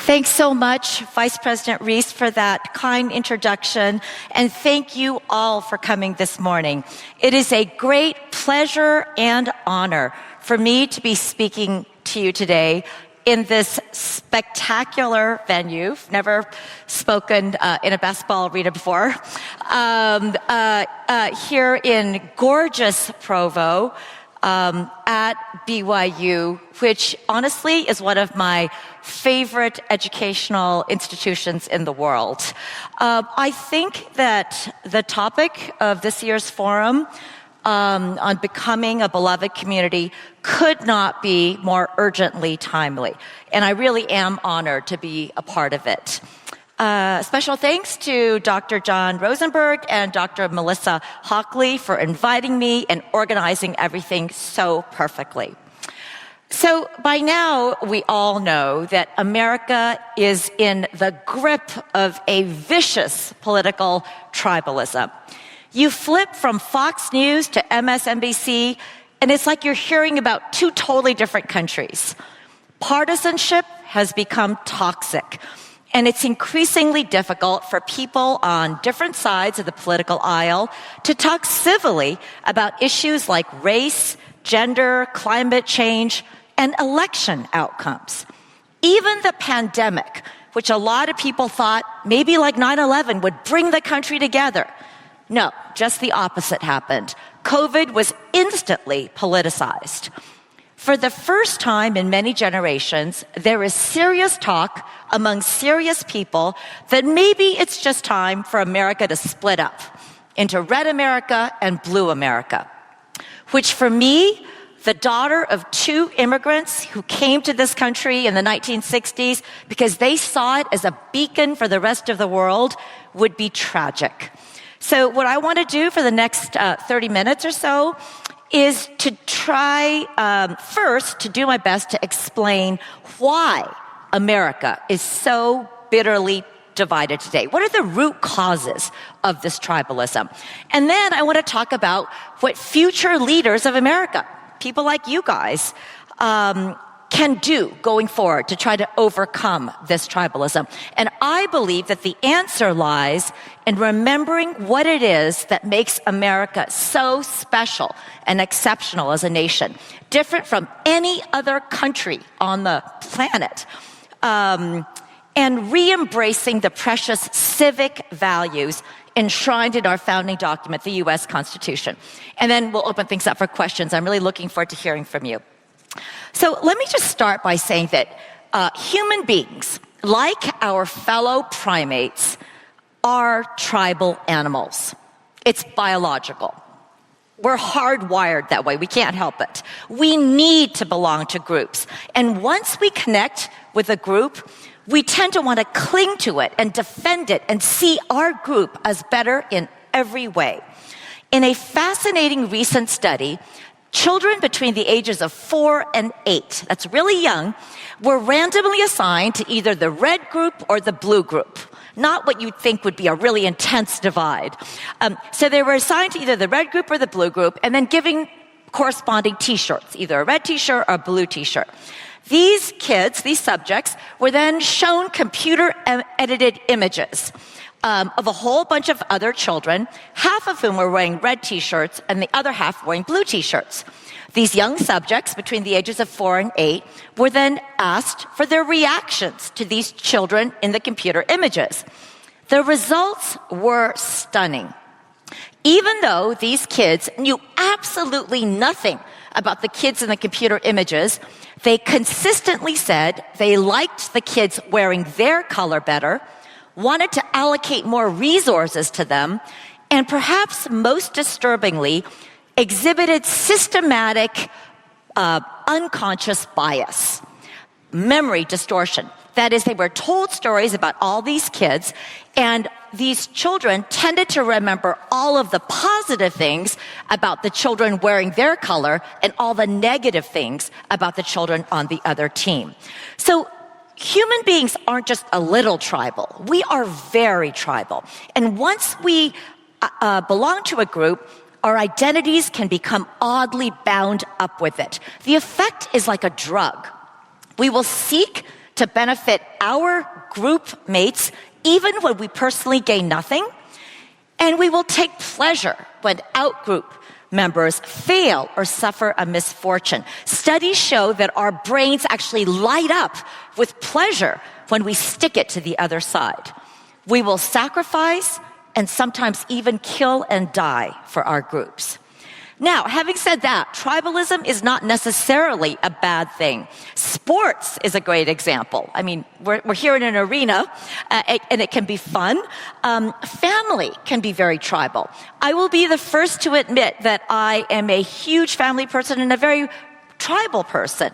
Thanks so much, Vice President Reese, for that kind introduction, and thank you all for coming this morning. It is a great pleasure and honor for me to be speaking to you today in this spectacular venue. Never spoken in a basketball arena before. Here in gorgeous Provo, at BYU, which honestly is one of my favorite educational institutions in the world. I think that the topic of this year's forum on becoming a beloved community could not be more urgently timely, and I really am honored to be a part of it. Special thanks to Dr. John Rosenberg and Dr. Melissa Hockley for inviting me and organizing everything so perfectly. So by now, we all know that America is in the grip of a vicious political tribalism. You flip from Fox News to MSNBC, and it's like you're hearing about two totally different countries. Partisanship has become toxic, and it's increasingly difficult for people on different sides of the political aisle to talk civilly about issues like race, gender, climate change, and election outcomes. Even the pandemic, which a lot of people thought maybe like 9/11 would bring the country together. No, just the opposite happened. COVID was instantly politicized. For the first time in many generations, there is serious talk among serious people that maybe it's just time for America to split up into red America and blue America, which for me, the daughter of two immigrants who came to this country in the 1960s because they saw it as a beacon for the rest of the world, would be tragic. So what I want to do for the next 30 minutes or so is to try first to do my best to explain why America is so bitterly divided today. What are the root causes of this tribalism? And then I want to talk about what future leaders of America, people like you guys, can do going forward to try to overcome this tribalism. And I believe that the answer lies in remembering what it is that makes America so special and exceptional as a nation, different from any other country on the planet, and re-embracing the precious civic values enshrined in our founding document, the U.S. Constitution. And then we'll open things up for questions. I'm really looking forward to hearing from you. So let me just start by saying that human beings, like our fellow primates, are tribal animals. It's biological. We're hardwired that way. We can't help it. We need to belong to groups. And once we connect with a group, we tend to want to cling to it and defend it and see our group as better in every way. In a fascinating recent study, children between the ages of 4 and 8, that's really young, were randomly assigned to either the red group or the blue group. Not what you'd think would be a really intense divide. So they were assigned to either the red group or the blue group, and then given corresponding t-shirts, either a red t-shirt or a blue t-shirt. These kids, these subjects, were then shown computer-edited images of a whole bunch of other children, half of whom were wearing red t-shirts and the other half wearing blue t-shirts. These young subjects between the ages of 4 and 8 were then asked for their reactions to these children in the computer images. The results were stunning. Even though these kids knew absolutely nothing about the kids in the computer images, they consistently said they liked the kids wearing their color better, wanted to allocate more resources to them, and perhaps most disturbingly, exhibited systematic unconscious bias, memory distortion. That is, they were told stories about all these kids, and these children tended to remember all of the positive things about the children wearing their color and all the negative things about the children on the other team. So human beings aren't just a little tribal. We are very tribal. And once we belong to a group, our identities can become oddly bound up with it. The effect is like a drug. We will seek to to benefit our group mates even when we personally gain nothing. And we will take pleasure when outgroup members fail or suffer a misfortune. Studies show that our brains actually light up with pleasure when we stick it to the other side. We will sacrifice and sometimes even kill and die for our groups. Now, having said that, tribalism is not necessarily a bad thing. Sports is a great example. I mean, we're here in an arena, and it can be fun. Family can be very tribal. I will be the first to admit that I am a huge family person and a very tribal person.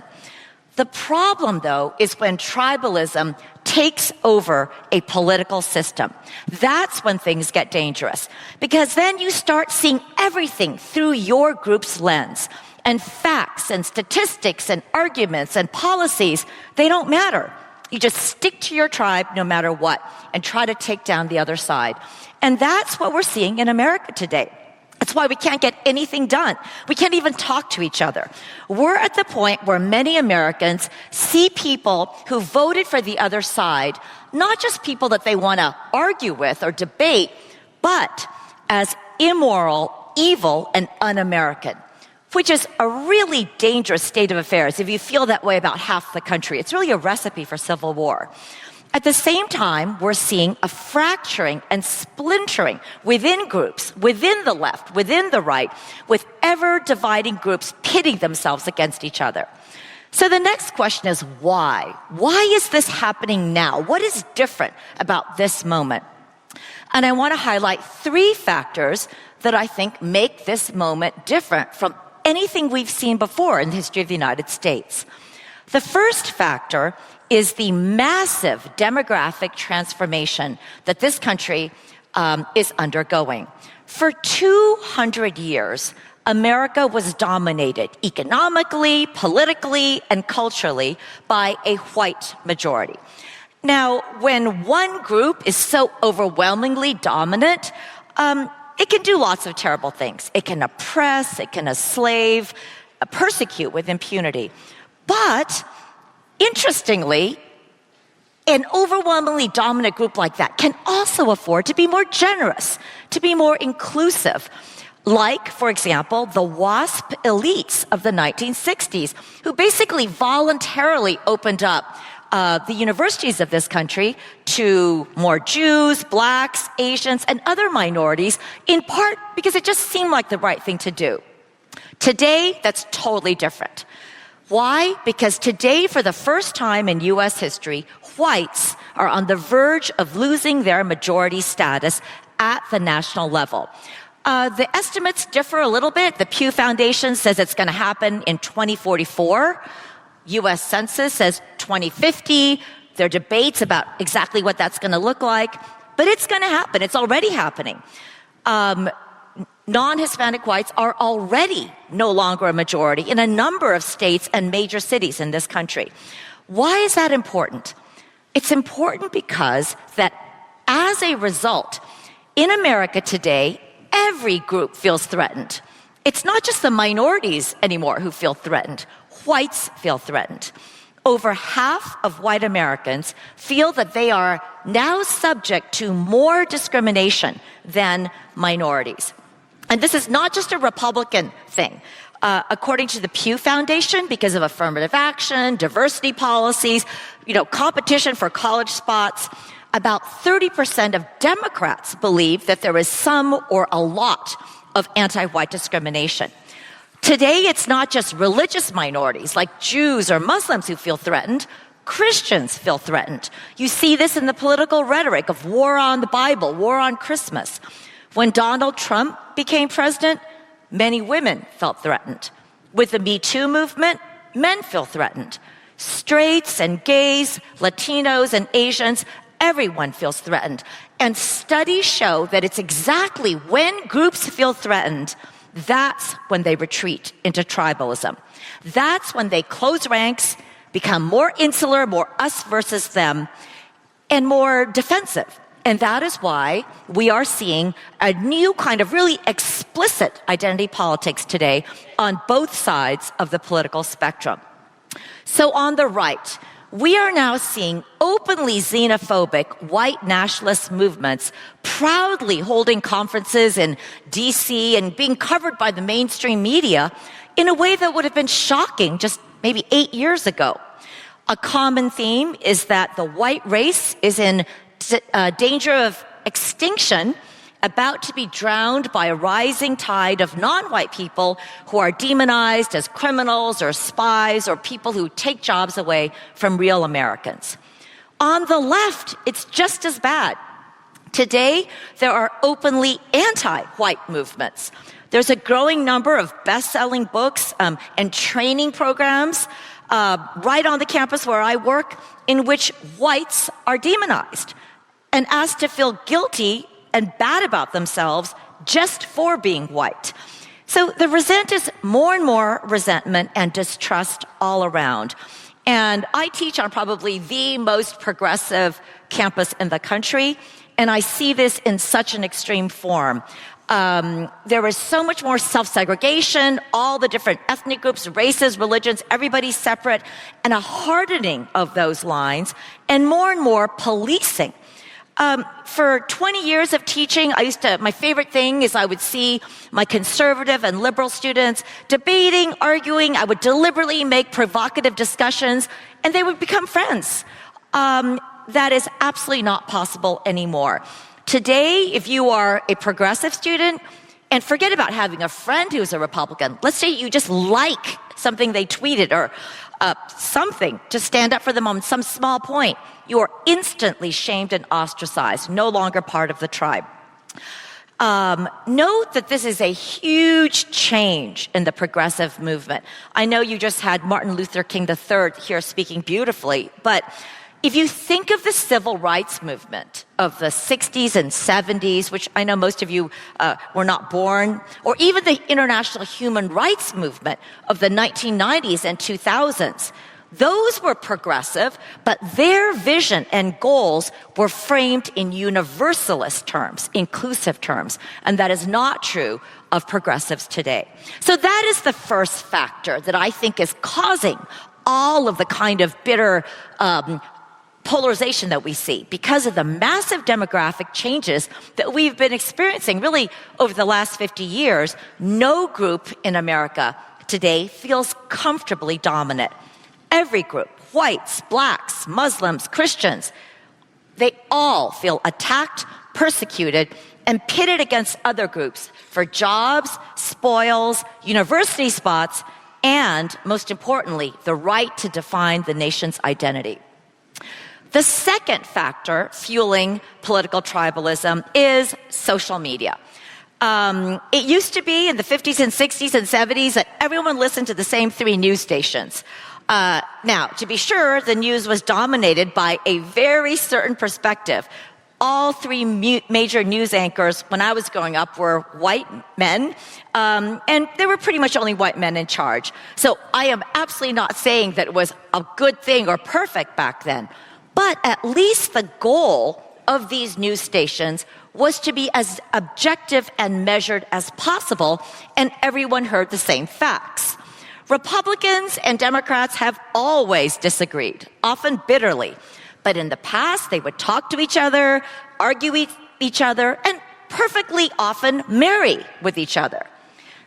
The problem, though, is when tribalism takes over a political system. That's when things get dangerous, because then you start seeing everything through your group's lens. And facts and statistics and arguments and policies, they don't matter. You just stick to your tribe no matter what and try to take down the other side. And that's what we're seeing in America today. That's why we can't get anything done. We can't even talk to each other. We're at the point where many Americans see people who voted for the other side, not just people that they want to argue with or debate, but as immoral, evil, and un-American, which is a really dangerous state of affairs if you feel that way about half the country. It's really a recipe for civil war. At the same time, we're seeing a fracturing and splintering within groups, within the left, within the right, with ever-dividing groups pitting themselves against each other. So the next question is why? Why is this happening now? What is different about this moment? And I want to highlight 3 factors that I think make this moment different from anything we've seen before in the history of the United States. The first factor is the massive demographic transformation that this country is undergoing. For 200 years, America was dominated economically, politically, and culturally by a white majority. Now, when one group is so overwhelmingly dominant, it can do lots of terrible things. It can oppress, it can enslave, persecute with impunity. But interestingly, an overwhelmingly dominant group like that can also afford to be more generous, to be more inclusive. Like, for example, the WASP elites of the 1960s, who basically voluntarily opened up the universities of this country to more Jews, blacks, Asians, and other minorities, in part because it just seemed like the right thing to do. Today, that's totally different. Why? Because today, for the first time in U.S. history, whites are on the verge of losing their majority status at the national level. The estimates differ a little bit. The Pew Foundation says it's going to happen in 2044. U.S. Census says 2050. There are debates about exactly what that's going to look like. But it's going to happen. It's already happening. Non-Hispanic whites are already no longer a majority in a number of states and major cities in this country. Why is that important? It's important because that as a result, in America today, every group feels threatened. It's not just the minorities anymore who feel threatened. Whites feel threatened. Over half of white Americans feel that they are now subject to more discrimination than minorities. And this is not just a Republican thing. According to the Pew Foundation, because of affirmative action, diversity policies, competition for college spots, about 30% of Democrats believe that there is some or a lot of anti-white discrimination. Today, it's not just religious minorities like Jews or Muslims who feel threatened. Christians feel threatened. You see this in the political rhetoric of war on the Bible, war on Christmas. When Donald Trump became president, many women felt threatened. With the Me Too movement, men feel threatened. Straights and gays, Latinos and Asians, everyone feels threatened. And studies show that it's exactly when groups feel threatened, that's when they retreat into tribalism. That's when they close ranks, become more insular, more us versus them, and more defensive. And that is why we are seeing a new kind of really explicit identity politics today on both sides of the political spectrum. So on the right, we are now seeing openly xenophobic white nationalist movements proudly holding conferences in DC and being covered by the mainstream media in a way that would have been shocking just maybe 8 years ago. A common theme is that the white race is in danger of extinction, about to be drowned by a rising tide of non-white people who are demonized as criminals or spies or people who take jobs away from real Americans. On the left, it's just as bad. Today, there are openly anti-white movements. There's a growing number of best-selling books and training programs right on the campus where I work in which whites are demonized and asked to feel guilty and bad about themselves just for being white. So the result is more and more resentment and distrust all around. And I teach on probably the most progressive campus in the country, and I see this in such an extreme form. There is so much more self-segregation, all the different ethnic groups, races, religions, everybody's separate, and a hardening of those lines, and more policing. For 20 years of teaching, my favorite thing is I would see my conservative and liberal students debating, arguing. I would deliberately make provocative discussions, and they would become friends. That is absolutely not possible anymore. Today, if you are a progressive student, and forget about having a friend who's a Republican, let's say you just like something they tweeted or something to stand up for them on some small point, you are instantly shamed and ostracized, no longer part of the tribe. Note that this is a huge change in the progressive movement. I know you just had Martin Luther King III here speaking beautifully, but if you think of the civil rights movement of the 60s and 70s, which I know most of you were not born, or even the international human rights movement of the 1990s and 2000s, those were progressive, but their vision and goals were framed in universalist terms, inclusive terms, and that is not true of progressives today. So that is the first factor that I think is causing all of the kind of bitter polarization that we see because of the massive demographic changes that we've been experiencing really over the last 50 years. No group in America today feels comfortably dominant. Every group, whites, blacks, Muslims, Christians, they all feel attacked, persecuted, and pitted against other groups for jobs, spoils, university spots, and, most importantly, the right to define the nation's identity. The second factor fueling political tribalism is social media. It used to be in the 50s and 60s and 70s that everyone listened to the same 3 news stations. Now, to be sure, the news was dominated by a very certain perspective. All 3 major news anchors when I was growing up were white men, and there were pretty much only white men in charge. So I am absolutely not saying that it was a good thing or perfect back then. But at least the goal of these news stations was to be as objective and measured as possible, and everyone heard the same facts. Republicans and Democrats have always disagreed, often bitterly. But in the past, they would talk to each other, argue with each other, and perfectly often marry with each other.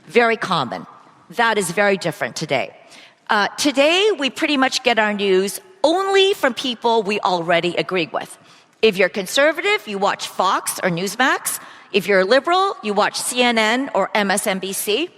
Very common. That is very different today. Today, we pretty much get our news only from people we already agree with. If you're conservative, you watch Fox or Newsmax. If you're liberal, you watch CNN or MSNBC.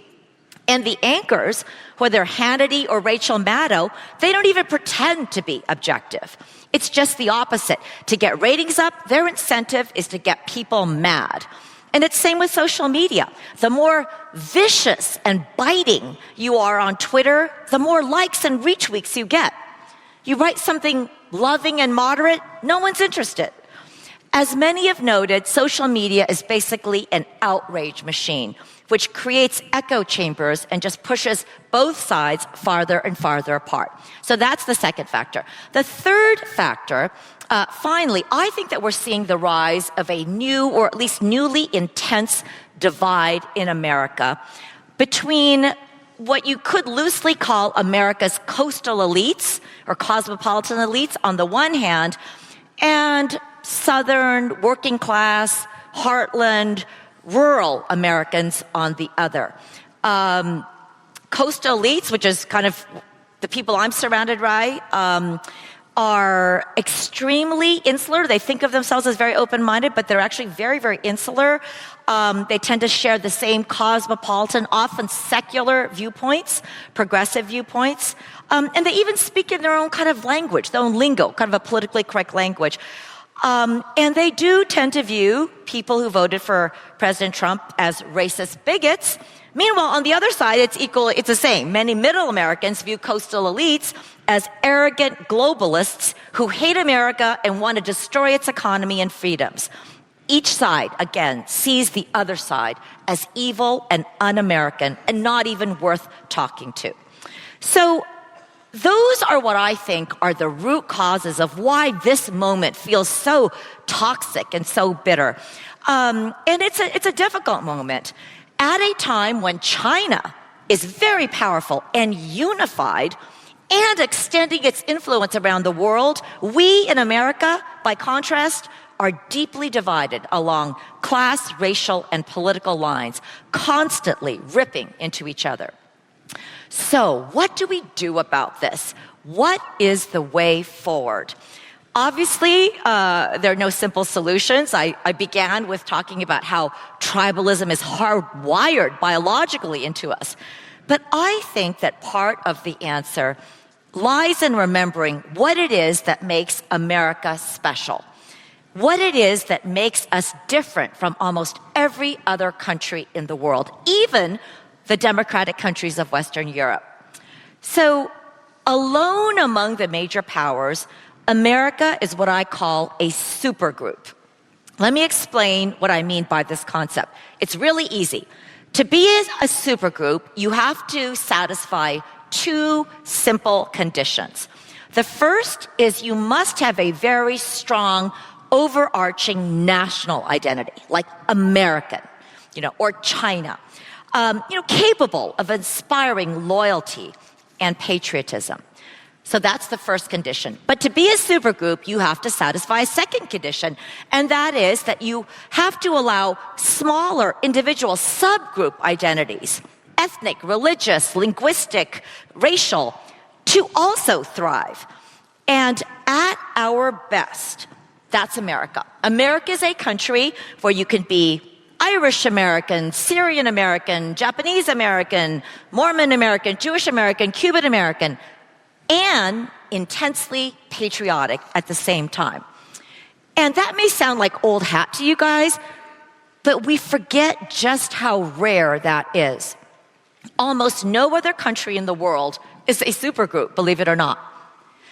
And the anchors, whether Hannity or Rachel Maddow, they don't even pretend to be objective. It's just the opposite. To get ratings up, their incentive is to get people mad. And it's same with social media. The more vicious and biting you are on Twitter, the more likes and retweets you get. You write something loving and moderate, no one's interested. As many have noted, social media is basically an outrage machine, which creates echo chambers and just pushes both sides farther and farther apart. So that's the second factor. The third factor, finally, I think that we're seeing the rise of a new, or at least newly intense, divide in America between what you could loosely call America's coastal elites or cosmopolitan elites on the one hand, and Southern, working class, heartland, rural Americans on the other. Coastal elites, which is kind of the people I'm surrounded by, are extremely insular. They think of themselves as very open-minded, but they're actually very, very insular. They tend to share the same cosmopolitan, often secular viewpoints, progressive viewpoints. And they even speak in their own kind of language, their own lingo, kind of a politically correct language. And they do tend to view people who voted for President Trump as racist bigots. Meanwhile, on the other side, it's the same. Many middle Americans view coastal elites as arrogant globalists who hate America and want to destroy its economy and freedoms. Each side, again, sees the other side as evil and un-American and not even worth talking to. So those are what I think are the root causes of why this moment feels so toxic and so bitter. And it's a difficult moment. At a time when China is very powerful and unified and extending its influence around the world, we in America, by contrast, are deeply divided along class, racial, and political lines, constantly ripping into each other. So, what do we do about this? What is the way forward? Obviously, there are no simple solutions. I began with talking about how tribalism is hardwired biologically into us. But I think that part of the answer lies in remembering what it is that makes America special, what it is that makes us different from almost every other country in the world, even the democratic countries of Western Europe. So, alone among the major powers, America is what I call a supergroup. Let me explain what I mean by this concept. It's really easy. To be a supergroup, you have to satisfy two simple conditions. The first is you must have a very strong, overarching national identity, like American, or China, capable of inspiring loyalty and patriotism. So that's the first condition. But to be a supergroup, you have to satisfy a second condition, and that is that you have to allow smaller individual subgroup identities, ethnic, religious, linguistic, racial, to also thrive. And at our best, that's America. America is a country where you can be Irish American, Syrian American, Japanese American, Mormon American, Jewish American, Cuban American, and intensely patriotic at the same time. And that may sound like old hat to you guys, but we forget just how rare that is. Almost no other country in the world is a supergroup, believe it or not.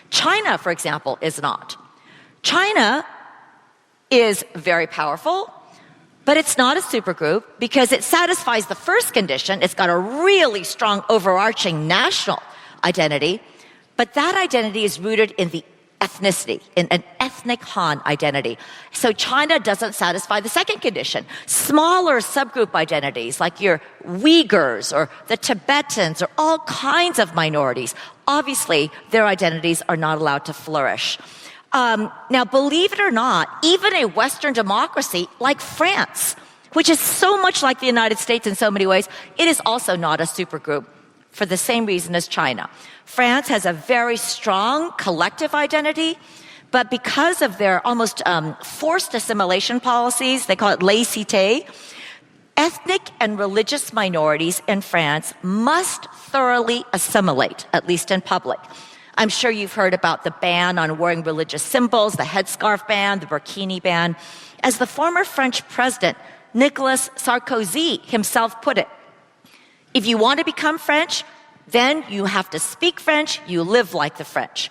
China, for example, is not. China is very powerful, but it's not a supergroup because it satisfies the first condition. It's got a really strong overarching national identity, but that identity is rooted in the ethnicity, in an ethnic Han identity. So China doesn't satisfy the second condition. Smaller subgroup identities like your Uyghurs or the Tibetans or all kinds of minorities, obviously their identities are not allowed to flourish. Now, believe it or not, even a Western democracy like France, which is so much like the United States in so many ways, it is also not a supergroup for the same reason as China. France has a very strong collective identity, but because of their almost forced assimilation policies, they call it laïcité, ethnic and religious minorities in France must thoroughly assimilate, at least in public. I'm sure you've heard about the ban on wearing religious symbols, the headscarf ban, the burkini ban. As the former French president, Nicolas Sarkozy himself put it, if you want to become French, then you have to speak French, you live like the French.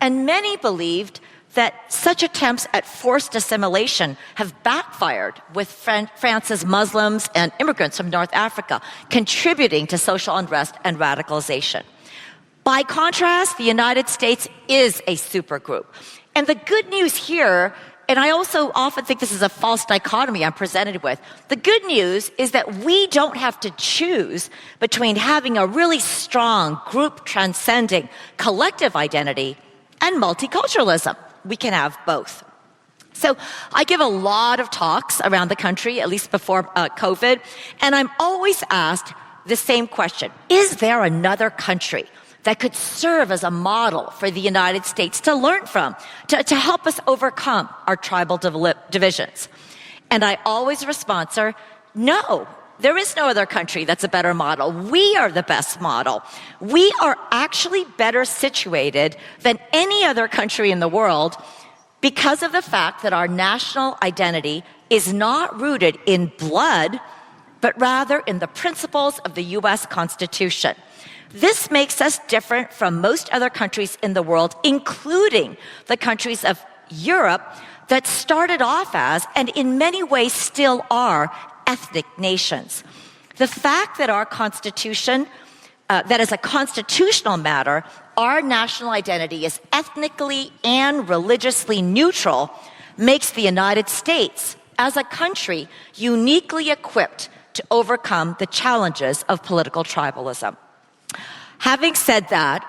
And many believed that such attempts at forced assimilation have backfired with France's Muslims and immigrants from North Africa, contributing to social unrest and radicalization. By contrast, the United States is a supergroup. And the good news here and I also often think this is a false dichotomy I'm presented with. The good news is that we don't have to choose between having a really strong group transcending collective identity and multiculturalism. We can have both. So I give a lot of talks around the country, at least before COVID, and I'm always asked the same question: is there another country that could serve as a model for the United States to learn from, to help us overcome our tribal divisions? And I always respond, sir, no, there is no other country that's a better model. We are the best model. We are actually better situated than any other country in the world because of the fact that our national identity is not rooted in blood, but rather in the principles of the U.S. Constitution. This makes us different from most other countries in the world, including the countries of Europe that started off as, and in many ways still are, ethnic nations. The fact that our Constitution, that as a constitutional matter, our national identity is ethnically and religiously neutral, makes the United States, as a country, uniquely equipped to overcome the challenges of political tribalism. Having said that,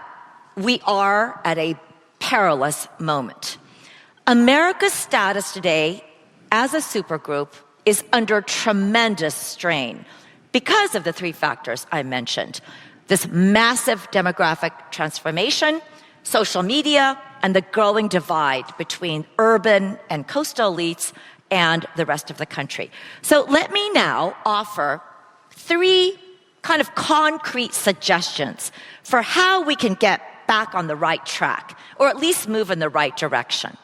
we are at a perilous moment. America's status today as a supergroup is under tremendous strain because of the three factors I mentioned: this massive demographic transformation, social media, and the growing divide between urban and coastal elites and the rest of the country. So let me now offer three kind of concrete suggestions for how we can get back on the right track, or at least move in the right direction.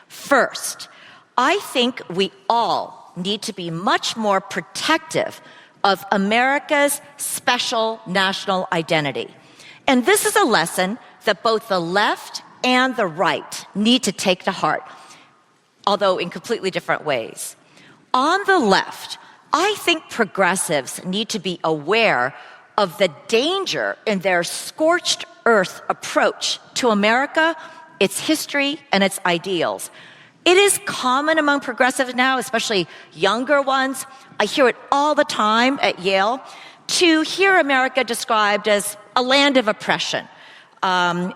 First, I think we all need to be much more protective of America's special national identity. And this is a lesson that both the left and the right need to take to heart, although in completely different ways. On the left, I think progressives need to be aware of the danger in their scorched earth approach to America, its history, and its ideals. It is common among progressives now, especially younger ones, I hear it all the time at Yale, to hear America described as a land of oppression.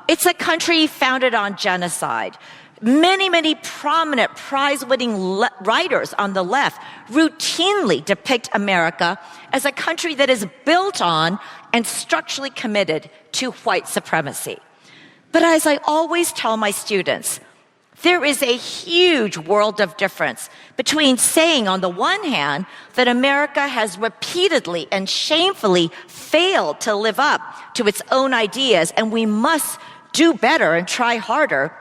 It's a country founded on genocide. Many prominent prize-winning writers on the left routinely depict America as a country that is built on and structurally committed to white supremacy. But as I always tell my students, there is a huge world of difference between saying, on the one hand, that America has repeatedly and shamefully failed to live up to its own ideas and we must do better and try harder.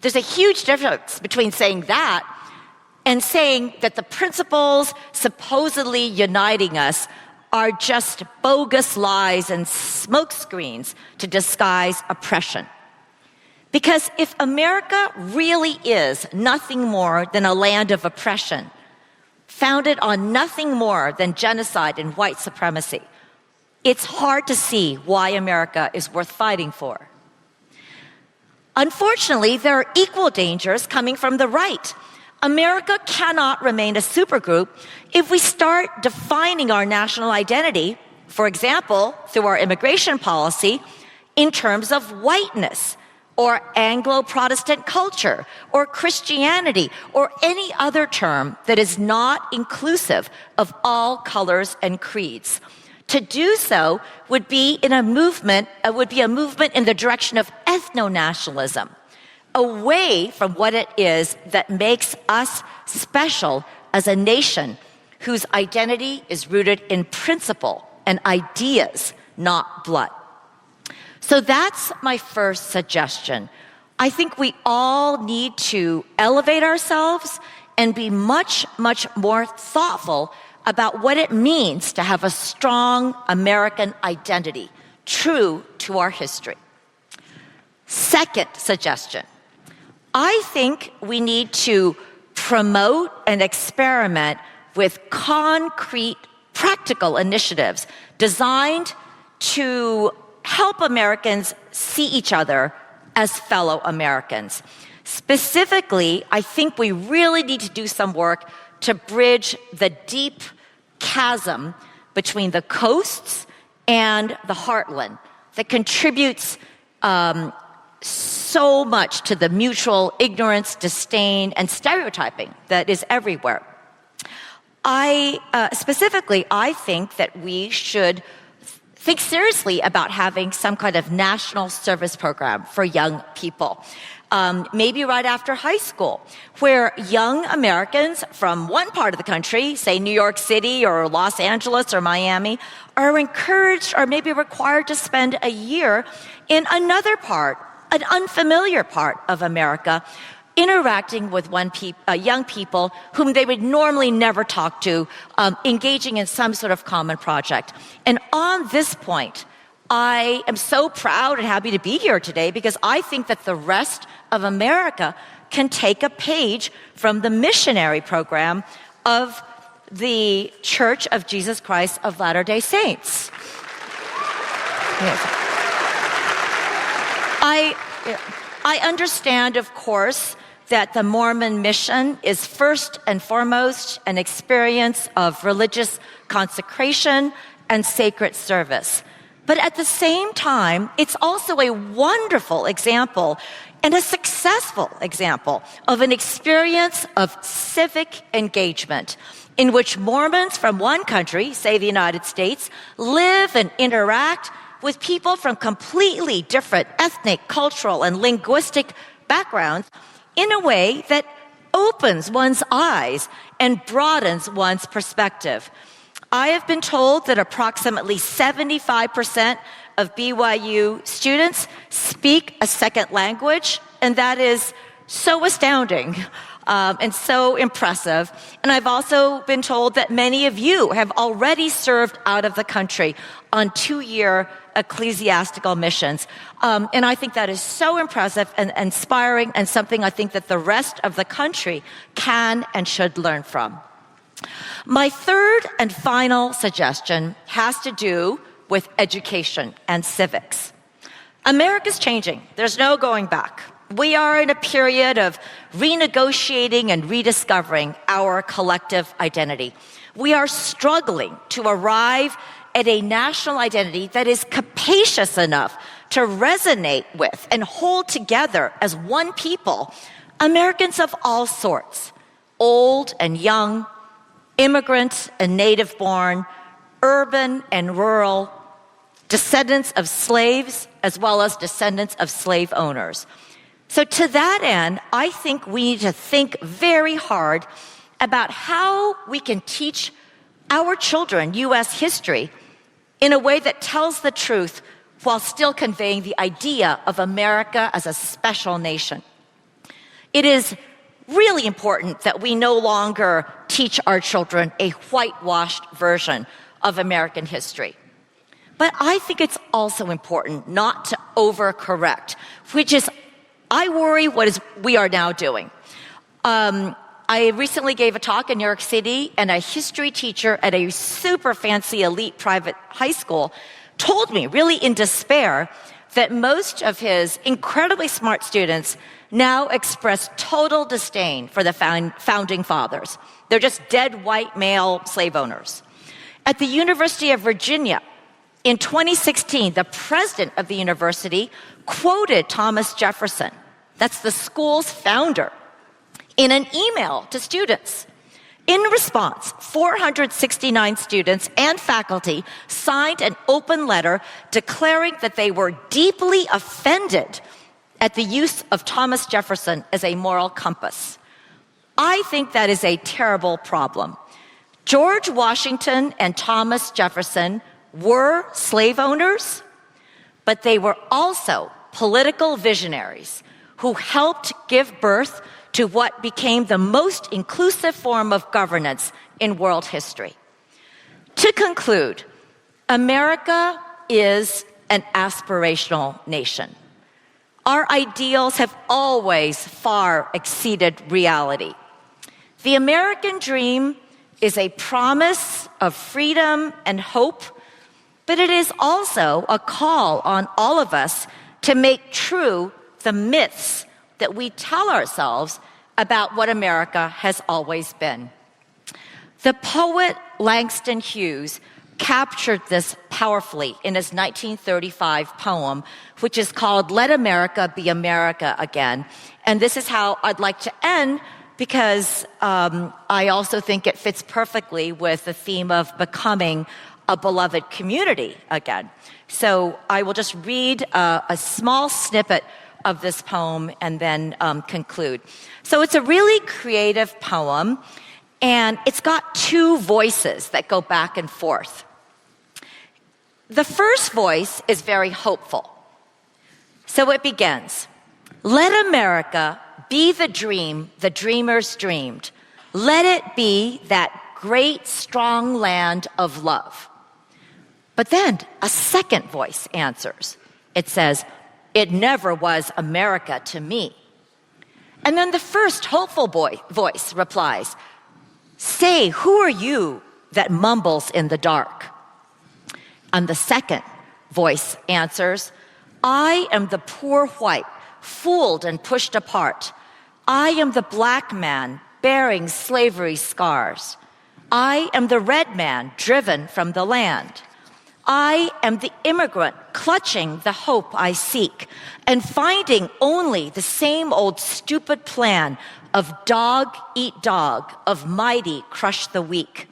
There's a huge difference between saying that and saying that the principles supposedly uniting us are just bogus lies and smokescreens to disguise oppression. Because if America really is nothing more than a land of oppression, founded on nothing more than genocide and white supremacy, it's hard to see why America is worth fighting for. Unfortunately, there are equal dangers coming from the right. America cannot remain a supergroup if we start defining our national identity, for example, through our immigration policy, in terms of whiteness, or Anglo-Protestant culture, or Christianity, or any other term that is not inclusive of all colors and creeds. To do so would be a movement in the direction of ethno-nationalism, away from what it is that makes us special as a nation whose identity is rooted in principle and ideas, not blood. So that's my first suggestion. I think we all need to elevate ourselves and be much more thoughtful about what it means to have a strong American identity, true to our history. Second suggestion, I think we need to promote and experiment with concrete, practical initiatives designed to help Americans see each other as fellow Americans. Specifically, I think we really need to do some work to bridge the deep chasm between the coasts and the heartland that contributes so much to the mutual ignorance, disdain, and stereotyping that is everywhere. Specifically, I think that we should think seriously about having some kind of national service program for young people. Maybe right after high school, where young Americans from one part of the country, say New York City or Los Angeles or Miami, are encouraged or maybe required to spend a year in another part, an unfamiliar part of America, interacting with young people whom they would normally never talk to, engaging in some sort of common project. And on this point, I am so proud and happy to be here today because I think that the rest of America can take a page from the missionary program of the Church of Jesus Christ of Latter-day Saints. Yes. I understand, of course, that the Mormon mission is first and foremost an experience of religious consecration and sacred service. But at the same time, it's also a wonderful example and a successful example of an experience of civic engagement in which Mormons from one country, say the United States, live and interact with people from completely different ethnic, cultural, and linguistic backgrounds in a way that opens one's eyes and broadens one's perspective. I have been told that approximately 75% of BYU students speak a second language, and that is so astounding and so impressive. And I've also been told that many of you have already served out of the country on 2-year ecclesiastical missions. And I think that is so impressive and inspiring and something I think that the rest of the country can and should learn from. My third and final suggestion has to do with education and civics. America's changing. There's no going back. We are in a period of renegotiating and rediscovering our collective identity. We are struggling to arrive at a national identity that is capacious enough to resonate with and hold together as one people Americans of all sorts, old and young, immigrant and native-born, urban and rural, descendants of slaves as well as descendants of slave owners. So to that end, I think we need to think very hard about how we can teach our children U.S. history in a way that tells the truth while still conveying the idea of America as a special nation. It is really important that we no longer teach our children a whitewashed version of American history. But I think it's also important not to overcorrect, which is, I worry, we are now doing. I recently gave a talk in New York City, and a history teacher at a super fancy elite private high school told me, really in despair, that most of his incredibly smart students now express total disdain for the founding fathers. They're just dead white male slave owners. At the University of Virginia, in 2016, the president of the university quoted Thomas Jefferson, that's the school's founder, in an email to students. In response, 469 students and faculty signed an open letter declaring that they were deeply offended at the use of Thomas Jefferson as a moral compass. I think that is a terrible problem. George Washington and Thomas Jefferson were slave owners, but they were also political visionaries who helped give birth to what became the most inclusive form of governance in world history. To conclude, America is an aspirational nation. Our ideals have always far exceeded reality. The American dream is a promise of freedom and hope, but it is also a call on all of us to make true the myths that we tell ourselves about what America has always been. The poet Langston Hughes captured this powerfully in his 1935 poem, which is called Let America Be America Again. And this is how I'd like to end, because I also think it fits perfectly with the theme of becoming a beloved community again. So I will just read a small snippet of this poem and then conclude. So it's a really creative poem, and it's got two voices that go back and forth. The first voice is very hopeful. So it begins, "Let America be the dream the dreamers dreamed. Let it be that great, strong land of love." But then a second voice answers. It says, "It never was America to me." And then the first hopeful voice replies, "Say, who are you that mumbles in the dark?" And the second voice answers, "I am the poor white, fooled and pushed apart. I am the black man bearing slavery's scars. I am the red man driven from the land. I am the immigrant clutching the hope I seek and finding only the same old stupid plan of dog eat dog, of mighty crush the weak."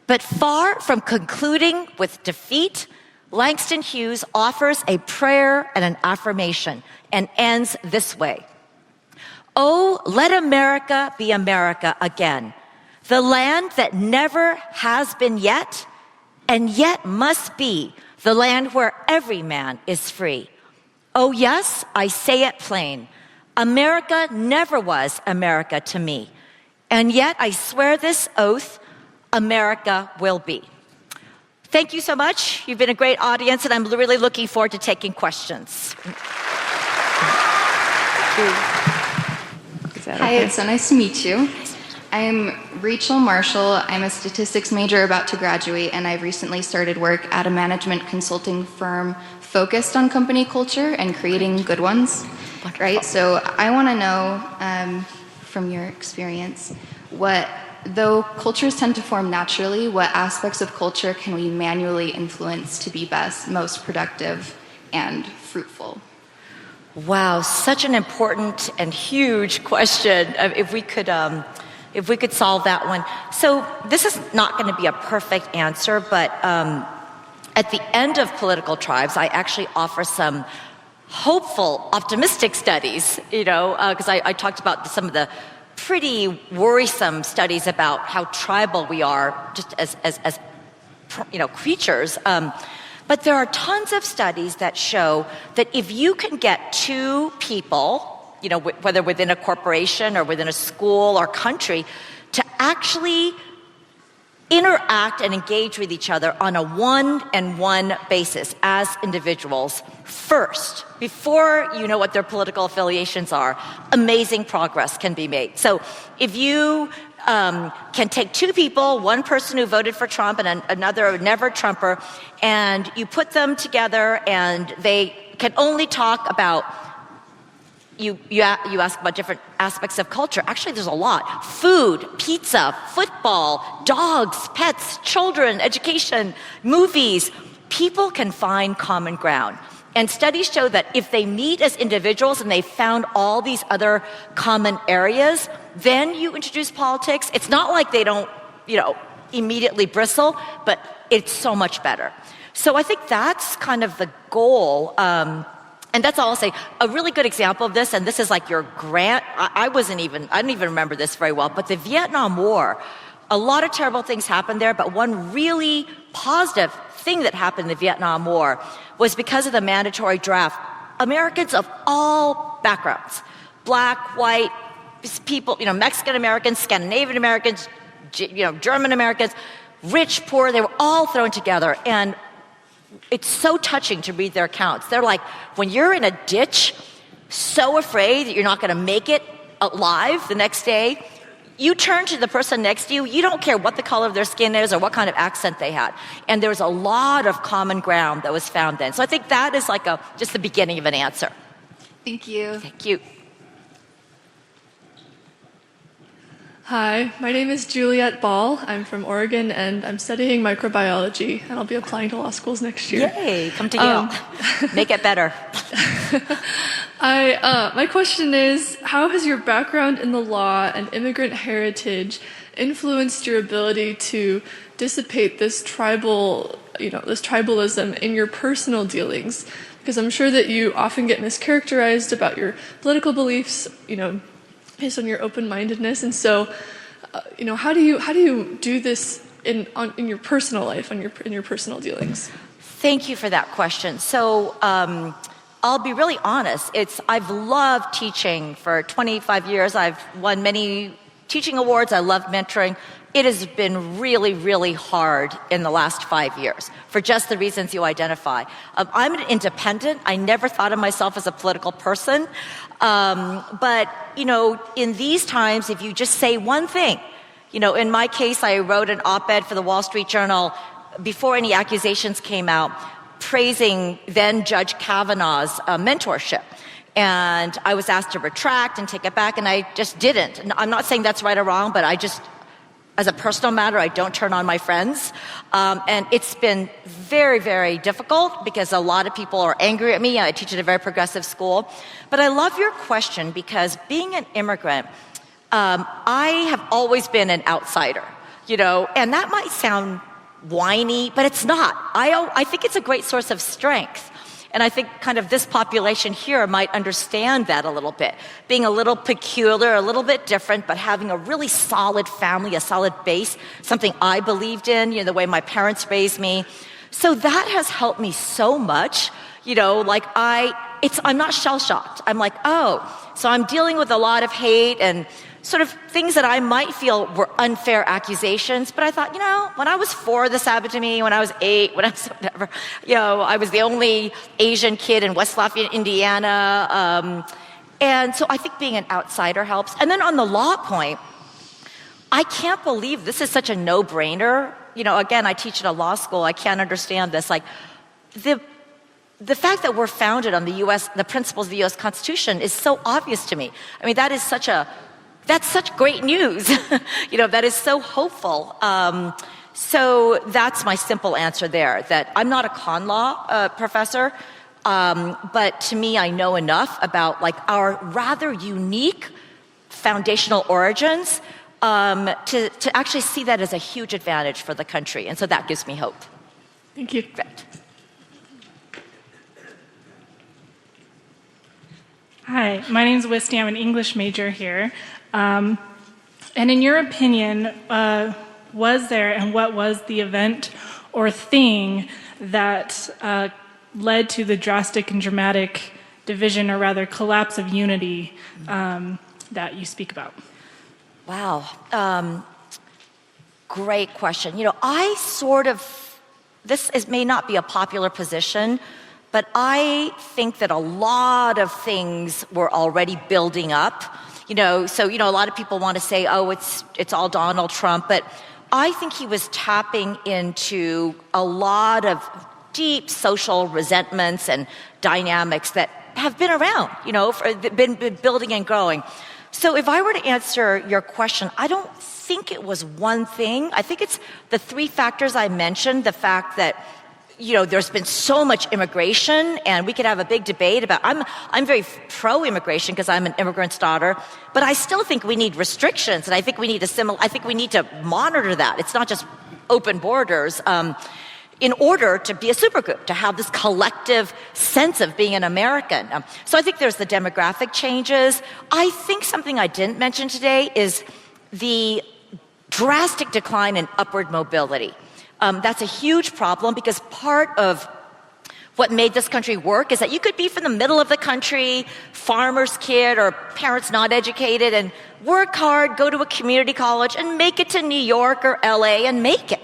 But far from concluding with defeat, Langston Hughes offers a prayer and an affirmation and ends this way. "Oh, let America be America again, the land that never has been yet, and yet must be, the land where every man is free. Oh yes, I say it plain, America never was America to me, and yet I swear this oath, America will be." Thank you so much. You've been a great audience, and I'm really looking forward to taking questions. Hi, it's so nice to meet you. I'm Rachel Marshall. I'm a statistics major about to graduate, and I've recently started work at a management consulting firm focused on company culture and creating good ones. Wonderful. Right? So I want to know, from your experience, though cultures tend to form naturally, what aspects of culture can we manually influence to be most productive and fruitful? Wow, such an important and huge question. If we could solve that one. So this is not going to be a perfect answer, but at the end of Political Tribes, I actually offer some hopeful, optimistic studies, because I talked about some of the pretty worrisome studies about how tribal we are just as creatures. But there are tons of studies that show that if you can get two people, whether within a corporation or within a school or country, to actually interact and engage with each other on a one-on-one basis as individuals first, before you know what their political affiliations are, amazing progress can be made. So if you can take two people, one person who voted for Trump and another never Trumper, and you put them together and they can only talk about, you ask about different aspects of culture. Actually, there's a lot. Food, pizza, football, dogs, pets, children, education, movies. People can find common ground. And studies show that if they meet as individuals and they found all these other common areas, then you introduce politics. It's not like they don't, immediately bristle, but it's so much better. So I think that's kind of the goal. And that's all I'll say. A really good example of this, and this is like your grant. I didn't even remember this very well, but the Vietnam War, a lot of terrible things happened there, but one really positive thing that happened in the Vietnam War was because of the mandatory draft. Americans of all backgrounds, black, white, people, Mexican Americans, Scandinavian Americans, German Americans, rich, poor, they were all thrown together. And it's so touching to read their accounts. They're like, when you're in a ditch, so afraid that you're not going to make it alive the next day, you turn to the person next to you, you don't care what the color of their skin is or what kind of accent they had. And there was a lot of common ground that was found then. So I think that is like just the beginning of an answer. Thank you. Thank you. Hi, my name is Juliet Ball. I'm from Oregon, and I'm studying microbiology, and I'll be applying to law schools next year. Yay, come to Yale. Make it better. My question is, how has your background in the law and immigrant heritage influenced your ability to dissipate this tribalism in your personal dealings? Because I'm sure that you often get mischaracterized about your political beliefs, based on your open-mindedness. And so, how do you do this in your personal life, in your personal dealings? Thank you for that question. So I'll be really honest. I've loved teaching for 25 years. I've won many teaching awards. I love mentoring. It has been really, really hard in the last 5 years for just the reasons you identify. I'm an independent. I never thought of myself as a political person. But, in these times, if you just say one thing, in my case, I wrote an op-ed for the Wall Street Journal before any accusations came out, praising then Judge Kavanaugh's mentorship. And I was asked to retract and take it back, and I just didn't. And I'm not saying that's right or wrong, but as a personal matter, I don't turn on my friends. And it's been very, very difficult because a lot of people are angry at me. I teach at a very progressive school. But I love your question because being an immigrant, I have always been an outsider, and that might sound whiny, but it's not. I think it's a great source of strength. And I think kind of this population here might understand that a little bit. Being a little peculiar, a little bit different, but having a really solid family, a solid base, something I believed in, the way my parents raised me. So that has helped me so much. I'm not shell-shocked. I'm like, so I'm dealing with a lot of hate and sort of things that I might feel were unfair accusations, but I thought, when I was 4, this happened to me. When I was 8, when I was whatever, I was the only Asian kid in West Lafayette, Indiana. And so I think being an outsider helps. And then on the law point, I can't believe this is such a no-brainer. Again, I teach at a law school. I can't understand this. Like, the fact that we're founded on the principles of the U.S. Constitution is so obvious to me. I mean, that's such great news. That is so hopeful. So that's my simple answer there, that I'm not a con law professor, but to me, I know enough about our rather unique foundational origins to actually see that as a huge advantage for the country. And so that gives me hope. Thank you. Right. Hi, my name's Wisty. I'm an English major here. And in your opinion, was there and what was the event or thing that led to the drastic and dramatic division, or rather collapse of unity that you speak about? Wow. Great question. This may not be a popular position, but I think that a lot of things were already building up. A lot of people want to say, it's all Donald Trump, but I think he was tapping into a lot of deep social resentments and dynamics that have been around, been building and growing. So if I were to answer your question, I don't think it was one thing. I think it's the 3 factors I mentioned, the fact that there's been so much immigration, and we could have a big debate about. I'm very pro-immigration because I'm an immigrant's daughter, but I still think we need restrictions, and I think we need to monitor that. It's not just open borders. In order to be a supergroup, to have this collective sense of being an American. So I think there's the demographic changes. I think something I didn't mention today is the drastic decline in upward mobility. That's a huge problem because part of what made this country work is that you could be from the middle of the country, farmer's kid or parents not educated, and work hard, go to a community college, and make it to New York or LA and make it.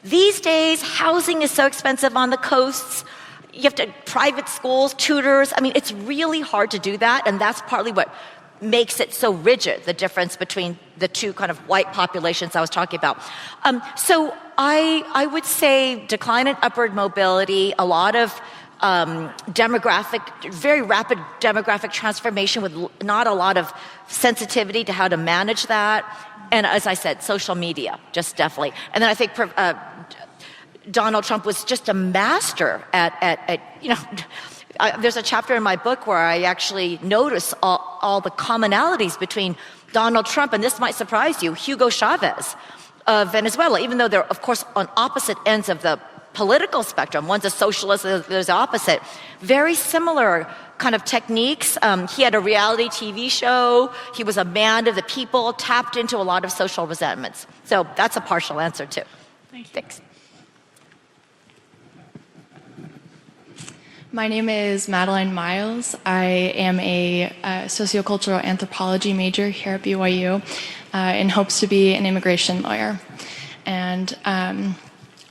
These days, housing is so expensive on the coasts. You have to private schools, tutors. I mean, it's really hard to do that, and that's partly what makes it so rigid, the difference between the two kind of white populations I was talking about. So I would say decline in upward mobility, a lot of very rapid demographic transformation with not a lot of sensitivity to how to manage that. And as I said, social media, just definitely. And then I think Donald Trump was just a master at there's a chapter in my book where I actually notice all the commonalities between Donald Trump, and this might surprise you, Hugo Chavez of Venezuela, even though they're, of course, on opposite ends of the political spectrum. One's a socialist, there's the opposite. Very similar kind of techniques. He had a reality TV show. He was a man of the people, tapped into a lot of social resentments. So that's a partial answer, too. Thank you. Thanks. My name is Madeline Miles. I am a sociocultural anthropology major here at BYU in hopes to be an immigration lawyer. And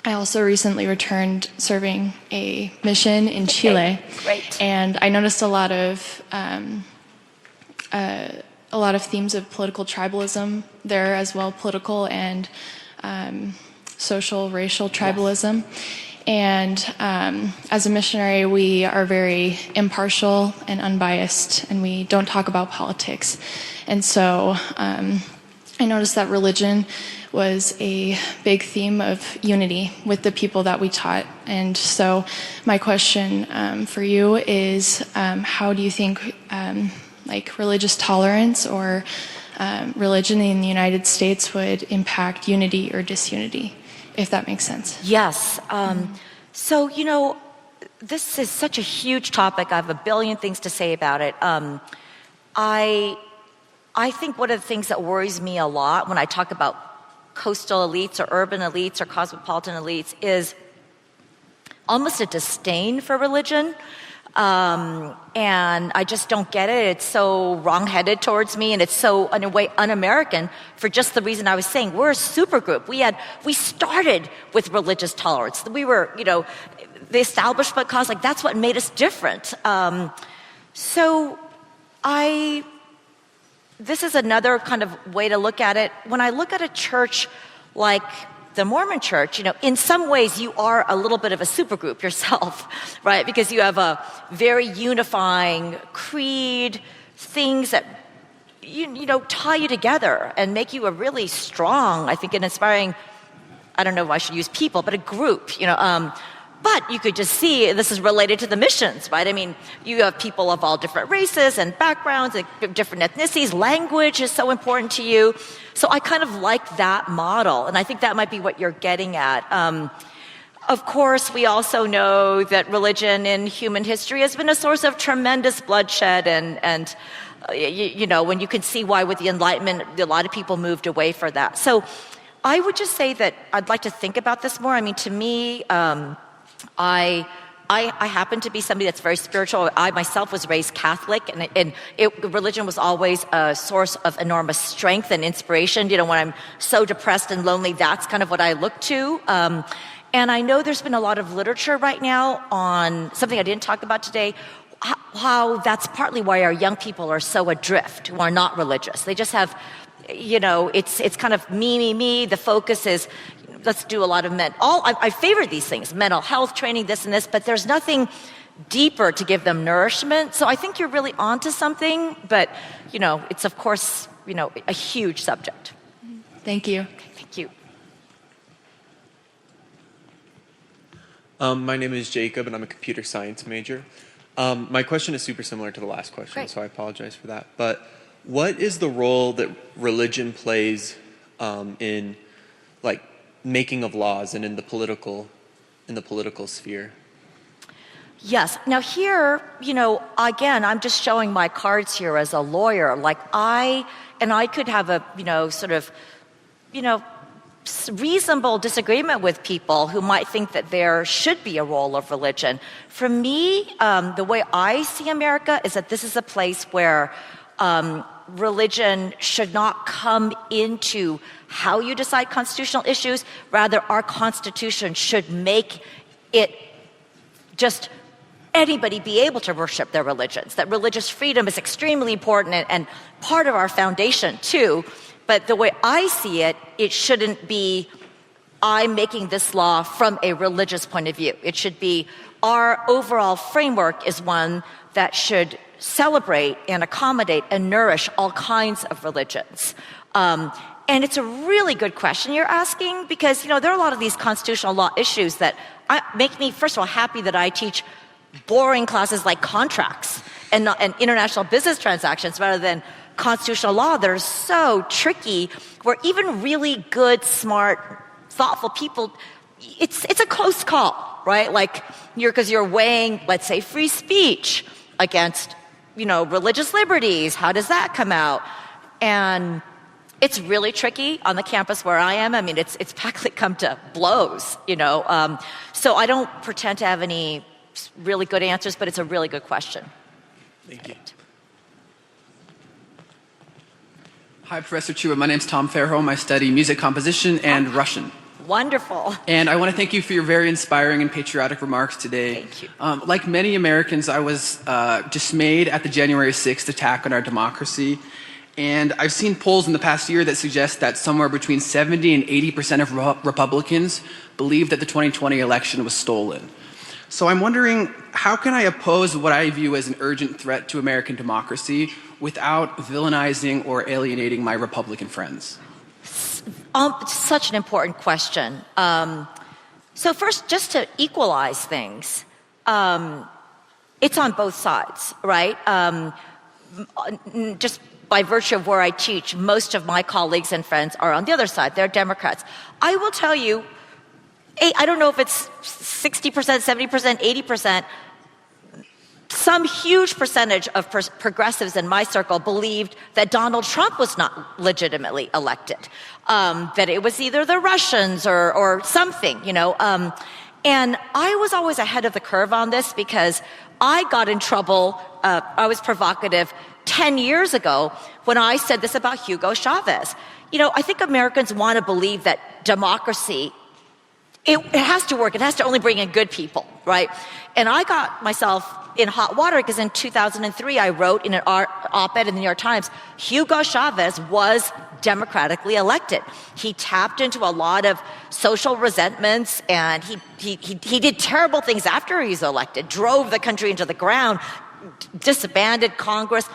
I also recently returned serving a mission in Chile. Great. And I noticed a lot of themes of political tribalism there as well, political and social, racial tribalism. Yes. And as a missionary, we are very impartial and unbiased, and we don't talk about politics. And so I noticed that religion was a big theme of unity with the people that we taught. And so my question for you is, how do you think religious tolerance or religion in the United States would impact unity or disunity? If that makes sense. Yes. So, this is such a huge topic. I have a billion things to say about it. I think one of the things that worries me a lot when I talk about coastal elites or urban elites or cosmopolitan elites is almost a disdain for religion. And I just don't get it. It's so wrong-headed towards me, and it's so, in a way, un-American for just the reason I was saying. We're a supergroup. We started with religious tolerance. We were, the establishment cause, that's what made us different. This is another kind of way to look at it. When I look at a church like the Mormon church, in some ways you are a little bit of a supergroup yourself, right? Because you have a very unifying creed, things that, tie you together and make you a really strong, I think, and inspiring, I don't know if I should use people, but a group, But you could just see this is related to the missions, right? I mean, you have people of all different races and backgrounds and different ethnicities. Language is so important to you. So I kind of like that model, and I think that might be what you're getting at. Of course, we also know that religion in human history has been a source of tremendous bloodshed, and when you can see why with the Enlightenment, a lot of people moved away from that. So I would just say that I'd like to think about this more. I mean, to me, I happen to be somebody that's very spiritual. I myself was raised Catholic, and religion was always a source of enormous strength and inspiration. When I'm so depressed and lonely, that's kind of what I look to. And I know there's been a lot of literature right now on something I didn't talk about today, how that's partly why our young people are so adrift, who are not religious. They just have, it's kind of me. The focus is, let's do a lot of I favor these things, mental health training, this and this, but there's nothing deeper to give them nourishment. So I think you're really onto something, but, it's of course, a huge subject. Thank you. Okay, thank you. My name is Jacob, and I'm a computer science major. My question is super similar to the last question, Great. so I apologize for that. But what is the role that religion plays in, making of laws and in the political sphere? Yes. Now here, again, I'm just showing my cards here as a lawyer. I could have a, reasonable disagreement with people who might think that there should be a role of religion. For me, the way I see America is that this is a place where religion should not come into how you decide constitutional issues. Rather, our Constitution should make it just anybody be able to worship their religions, that religious freedom is extremely important and part of our foundation too. But the way I see it, it shouldn't be I'm making this law from a religious point of view. It should be our overall framework is one that should celebrate and accommodate and nourish all kinds of religions. And it's a really good question you're asking, because there are a lot of these constitutional law issues that make me, first of all, happy that I teach boring classes like contracts and international business transactions rather than constitutional law that are so tricky, where even really good, smart, thoughtful people, it's a close call, right? Like, because you're weighing, let's say, free speech against, religious liberties. How does that come out? And it's really tricky on the campus where I am. I mean, it's practically come to blows, So I don't pretend to have any really good answers, but it's a really good question. Thank you. Hi, Professor Chua. My name's Tom Fairholm. I study music composition and Russian. Wonderful. And I want to thank you for your very inspiring and patriotic remarks today. Thank you. Like many Americans, I was dismayed at the January 6th attack on our democracy. And I've seen polls in the past year that suggest that somewhere between 70 and 80% of Republicans believe that the 2020 election was stolen. So I'm wondering, how can I oppose what I view as an urgent threat to American democracy without villainizing or alienating my Republican friends? Such an important question. So first, just to equalize things, it's on both sides, right? Just by virtue of where I teach, most of my colleagues and friends are on the other side. They're Democrats. I will tell you, I don't know if it's 60%, 70%, 80%, some huge percentage of progressives in my circle believed that Donald Trump was not legitimately elected, that it was either the Russians or something, and I was always ahead of the curve on this because I got in trouble, I was provocative 10 years ago when I said this about Hugo Chavez. I think Americans want to believe that democracy, it has to work. It has to only bring in good people, right? And I got myself in hot water because in 2003 I wrote in an op-ed in the New York Times, Hugo Chavez was democratically elected. He tapped into a lot of social resentments, and he did terrible things after he was elected, drove the country into the ground, disbanded Congress.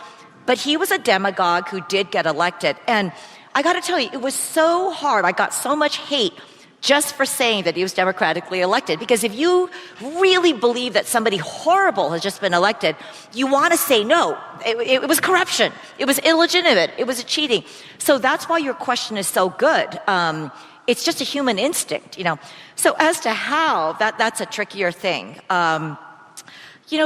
But he was a demagogue who did get elected. And I got to tell you, it was so hard. I got so much hate just for saying that he was democratically elected. Because if you really believe that somebody horrible has just been elected, you want to say no. It was corruption. It was illegitimate. It was cheating. So that's why your question is so good. It's just a human instinct, So as to how, that's a trickier thing.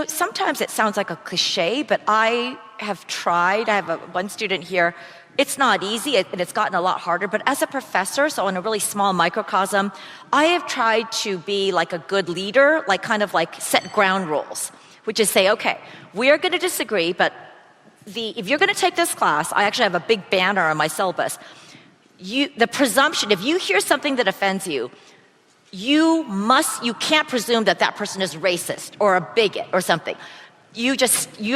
Sometimes it sounds like a cliche, but I have tried. I have one student here. It's not easy, and it's gotten a lot harder. But as a professor, so in a really small microcosm, I have tried to be like a good leader, kind of set ground rules, which is say, okay, we are going to disagree, but if you're going to take this class, I actually have a big banner on my syllabus. The presumption, if you hear something that offends you, you can't presume that person is racist or a bigot or something. You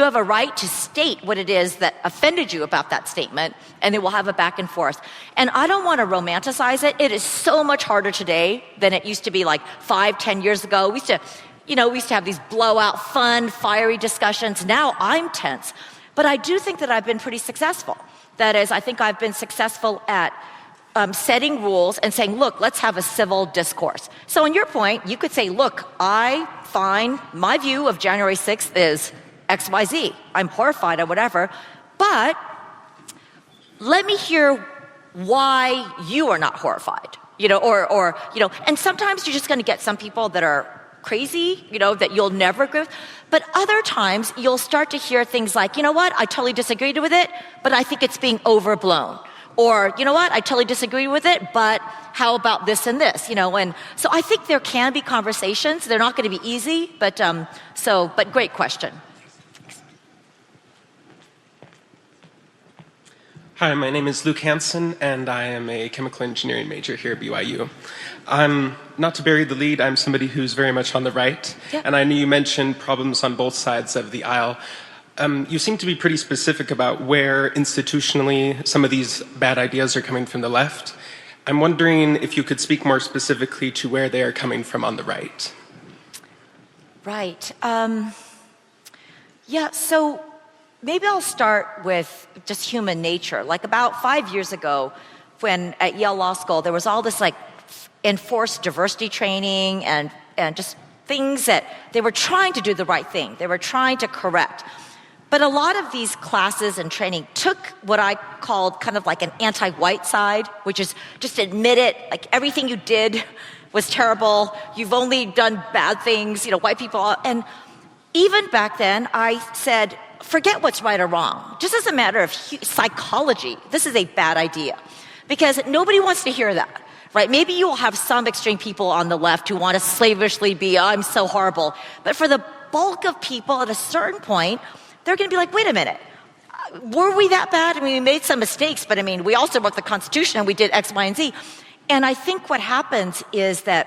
have a right to state what it is that offended you about that statement, and then we'll have a back and forth. And I don't want to romanticize it. It is so much harder today than it used to be 5-10 years ago. We used to have these blowout, fun, fiery discussions. Now I'm tense. But I do think that I've been pretty successful. That is, I think I've been successful at setting rules and saying, look, let's have a civil discourse. So on your point, you could say, look, I find my view of January 6th is XYZ. I'm horrified or whatever, but let me hear why you are not horrified, and sometimes you're just going to get some people that are crazy, that you'll never agree with. But other times you'll start to hear things like, I totally disagreed with it, but I think it's being overblown. Or, I totally disagree with it, but how about this and this, And so I think there can be conversations. They're not going to be easy, but great question. Hi, my name is Luke Hansen, and I am a chemical engineering major here at BYU. I'm not to bury the lead, I'm somebody who's very much on the right, yeah. And I know you mentioned problems on both sides of the aisle. You seem to be pretty specific about where institutionally some of these bad ideas are coming from the left. I'm wondering if you could speak more specifically to where they are coming from on the right. Right. Yeah, so maybe I'll start with just human nature. Like about 5 years ago, when at Yale Law School, there was all this like enforced diversity training and just things that they were trying to do the right thing. They were trying to correct. But a lot of these classes and training took what I called kind of like an anti-white side, which is just admit it, like everything you did was terrible, you've only done bad things, white people. And even back then, I said, forget what's right or wrong. Just as a matter of psychology, this is a bad idea. Because nobody wants to hear that, right? Maybe you will have some extreme people on the left who want to slavishly be, I'm so horrible. But for the bulk of people at a certain point, they're going to be like, wait a minute, were we that bad? I mean, we made some mistakes, but I mean, we also wrote the Constitution and we did X, Y, and Z. And I think what happens is that,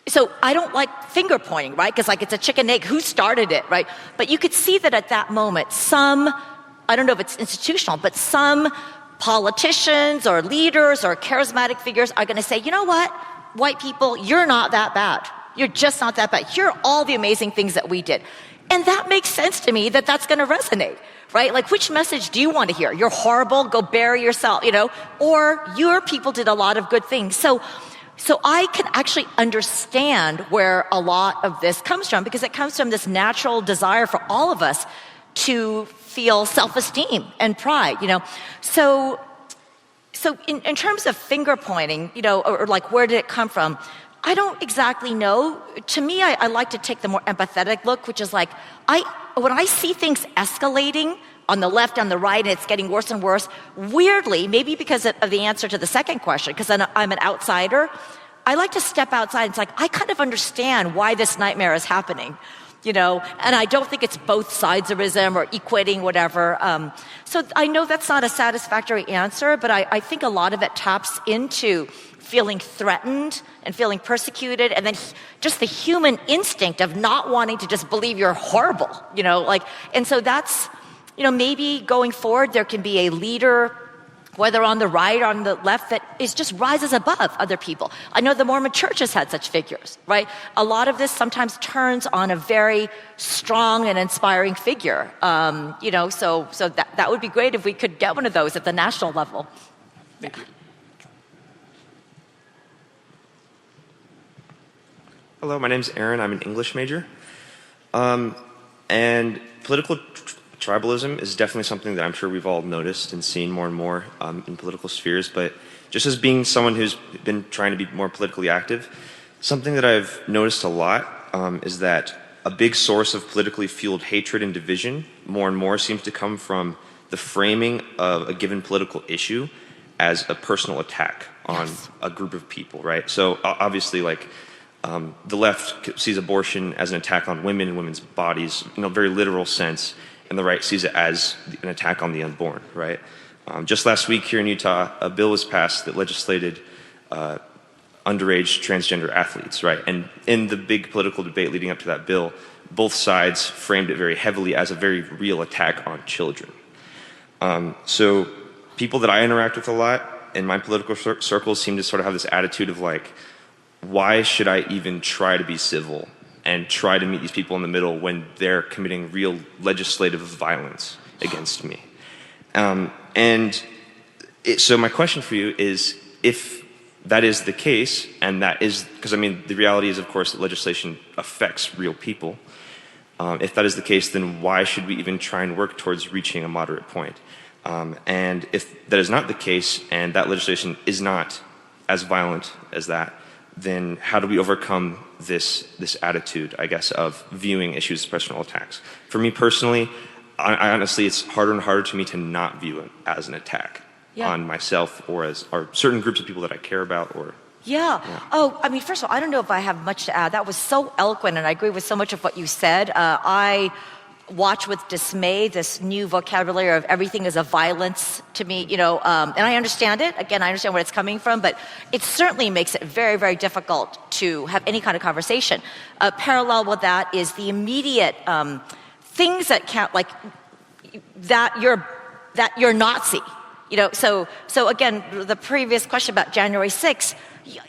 so I don't like finger pointing, right? Because like it's a chicken egg, who started it, right? But you could see that at that moment, I don't know if it's institutional, but some politicians or leaders or charismatic figures are going to say, you know what, white people, you're not that bad. You're just not that bad. Here are all the amazing things that we did. And that makes sense to me that that's going to resonate, right? Like, which message do you want to hear? You're horrible, go bury yourself, or your people did a lot of good things. So I can actually understand where a lot of this comes from, because it comes from this natural desire for all of us to feel self-esteem and pride, So in terms of finger pointing, or like where did it come from? I don't exactly know. To me, I like to take the more empathetic look, which is like, when I see things escalating on the left, on the right, and it's getting worse and worse, weirdly, maybe because of the answer to the second question, because I'm an outsider, I like to step outside. It's like, I kind of understand why this nightmare is happening, and I don't think it's both sides-ism or equating whatever. So I know that's not a satisfactory answer, but I think a lot of it taps into feeling threatened and feeling persecuted, and then just the human instinct of not wanting to just believe you're horrible, and so that's, maybe going forward there can be a leader, whether on the right or on the left, that just rises above other people. I know the Mormon Church has had such figures, right? A lot of this sometimes turns on a very strong and inspiring figure, so that would be great if we could get one of those at the national level. Thank you. Hello, my name's Aaron. I'm an English major. And political tribalism is definitely something that I'm sure we've all noticed and seen more and more in political spheres. But just as being someone who's been trying to be more politically active, something that I've noticed a lot is that a big source of politically fueled hatred and division more and more seems to come from the framing of a given political issue as a personal attack on a group of people, right? So obviously, like, the left sees abortion as an attack on women and women's bodies in a very literal sense, and the right sees it as an attack on the unborn, right? Just last week here in Utah, a bill was passed that legislated underage transgender athletes, right? And in the big political debate leading up to that bill, both sides framed it very heavily as a very real attack on children. So people that I interact with a lot in my political circles seem to sort of have this attitude of like, why should I even try to be civil and try to meet these people in the middle when they're committing real legislative violence against me? So my question for you is, if that is the case, and that is, because I mean, the reality is, of course, that legislation affects real people. If that is the case, then why should we even try and work towards reaching a moderate point? And if that is not the case, and that legislation is not as violent as that, then how do we overcome this attitude, I guess, of viewing issues as personal attacks? For me personally, I honestly, it's harder and harder to me to not view it as an attack on myself or certain groups of people that I care about. Yeah. Oh, I mean, first of all, I don't know if I have much to add. That was so eloquent, and I agree with so much of what you said. I watch with dismay this new vocabulary of everything is a violence to me, and I understand it. Again, I understand where it's coming from, but it certainly makes it very, very difficult to have any kind of conversation. Parallel with that is the immediate things that count, like that you're Nazi. So again, the previous question about January 6th,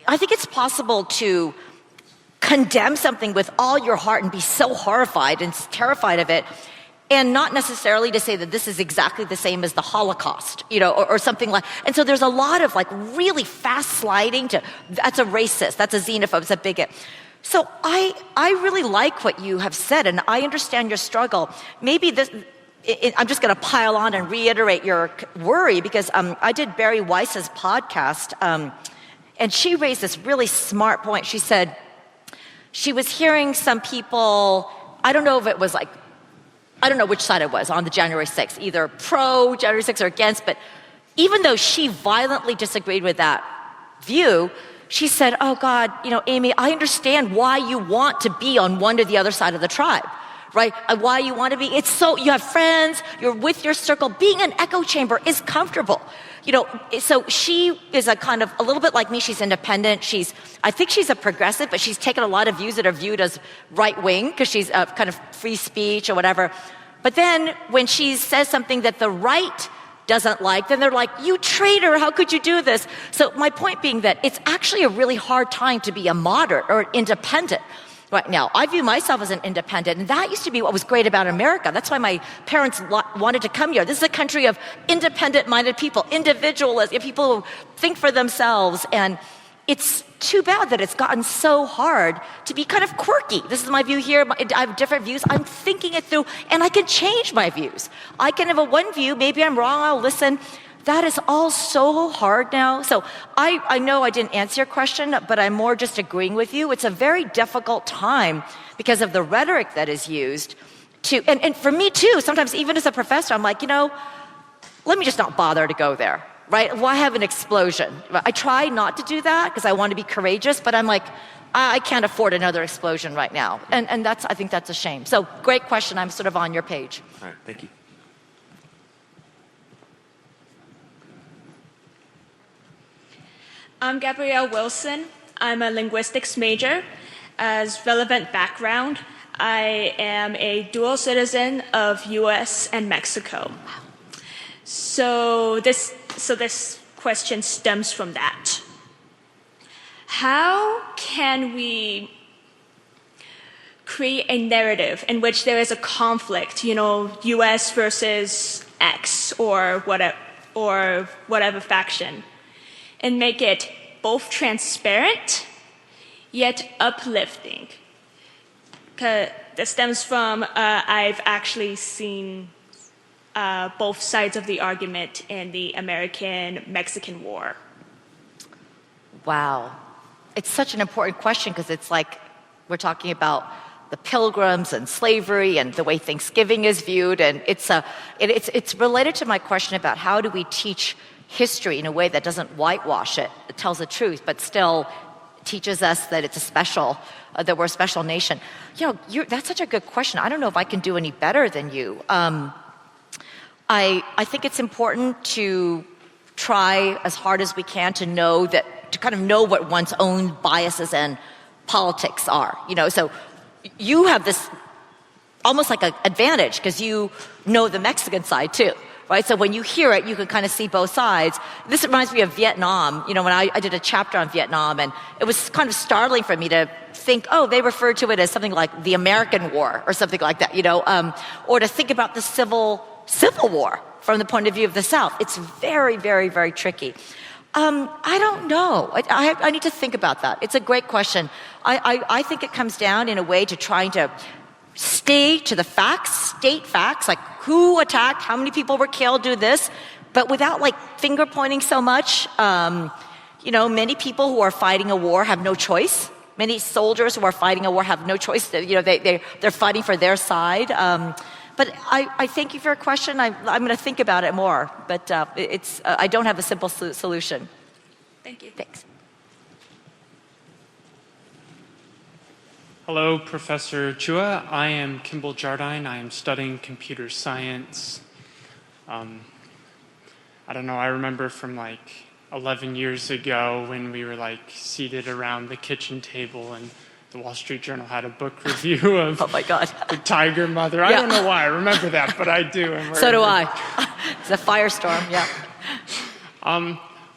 I think it's possible to condemn something with all your heart and be so horrified and terrified of it, and not necessarily to say that this is exactly the same as the Holocaust, or something like. And so there's a lot of like really fast sliding to, that's a racist, that's a xenophobe, it's a bigot. So I really like what you have said, and I understand your struggle. Maybe I'm just going to pile on and reiterate your worry, because I did Barry Weiss's podcast, and she raised this really smart point. She said she was hearing some people, I don't know if it was like, I don't know which side it was on the January 6th, either pro January 6th or against, but even though she violently disagreed with that view, she said, oh God, Amy, I understand why you want to be on one or the other side of the tribe, right? Why you want to be, you have friends, you're with your circle. Being an echo chamber is comfortable. So she is a little bit like me. She's independent. I think she's a progressive, but she's taken a lot of views that are viewed as right wing because she's kind of free speech or whatever. But then when she says something that the right doesn't like, then they're like, you traitor, how could you do this? So my point being that it's actually a really hard time to be a moderate or an independent. Right now, I view myself as an independent, and that used to be what was great about America. That's why my parents wanted to come here. This is a country of independent-minded people, individualists, people who think for themselves, and it's too bad that it's gotten so hard to be kind of quirky. This is my view here. I have different views. I'm thinking it through, and I can change my views. I can have one view. Maybe I'm wrong. I'll listen. That is all so hard now. So I know I didn't answer your question, but I'm more just agreeing with you. It's a very difficult time because of the rhetoric that is used and for me too, sometimes even as a professor, I'm like, let me just not bother to go there, right? Why have an explosion? I try not to do that because I want to be courageous, but I'm like, I can't afford another explosion right now. And I think that's a shame. So great question. I'm sort of on your page. All right, thank you. I'm Gabrielle Wilson. I'm a linguistics major. As relevant background, I am a dual citizen of US and Mexico. So this question stems from that. How can we create a narrative in which there is a conflict, US versus X or whatever faction, and make it both transparent yet uplifting? Because that stems from I've actually seen both sides of the argument in the American-Mexican War. Wow. It's such an important question because it's like we're talking about the Pilgrims and slavery and the way Thanksgiving is viewed, and it's related to my question about how do we teach history in a way that doesn't whitewash it. It tells the truth, but still teaches us that it's that we're a special nation. That's such a good question. I don't know if I can do any better than you. I think it's important to try as hard as we can to kind of know what one's own biases and politics are. So you have this almost like an advantage because you know the Mexican side too. Right? So when you hear it, you can kind of see both sides. This reminds me of Vietnam. When I did a chapter on Vietnam, and it was kind of startling for me to think, oh, they referred to it as something like the American War or something like that, or to think about the Civil War from the point of view of the South. It's very, very, very tricky. I don't know. I need to think about that. It's a great question. I think it comes down in a way to trying to stay to the facts, state facts, like who attacked, how many people were killed, do this, but without like finger pointing so much. Many people who are fighting a war have no choice. Many soldiers who are fighting a war have no choice. They're fighting for their side. But I thank you for your question. I'm going to think about it more, but I don't have a simple solution. Thank you. Thanks. Hello, Professor Chua. I am Kimball Jardine. I am studying computer science. I don't know, I remember from 11 years ago when we were seated around the kitchen table and the Wall Street Journal had a book review of oh my God. The Tiger Mother. I don't know why I remember that, but I do. So do I. It's a firestorm, yeah.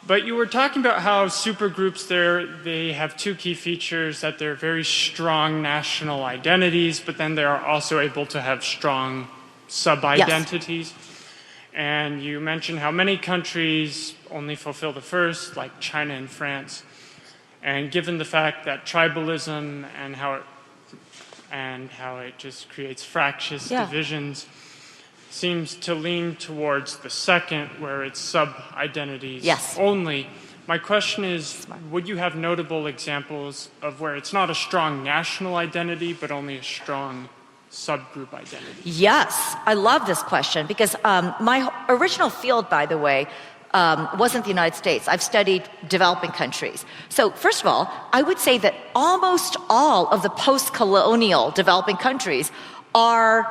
But you were talking about how supergroups they have two key features, that they're very strong national identities, but then they are also able to have strong sub-identities. Yes. And you mentioned how many countries only fulfill the first, like China and France. And given the fact that tribalism and how it just creates fractious divisions seems to lean towards the second, where it's sub-identities only. My question is, would you have notable examples of where it's not a strong national identity, but only a strong subgroup identity? Yes, I love this question because my original field, by the way, wasn't the United States. I've studied developing countries. So first of all, I would say that almost all of the post-colonial developing countries are,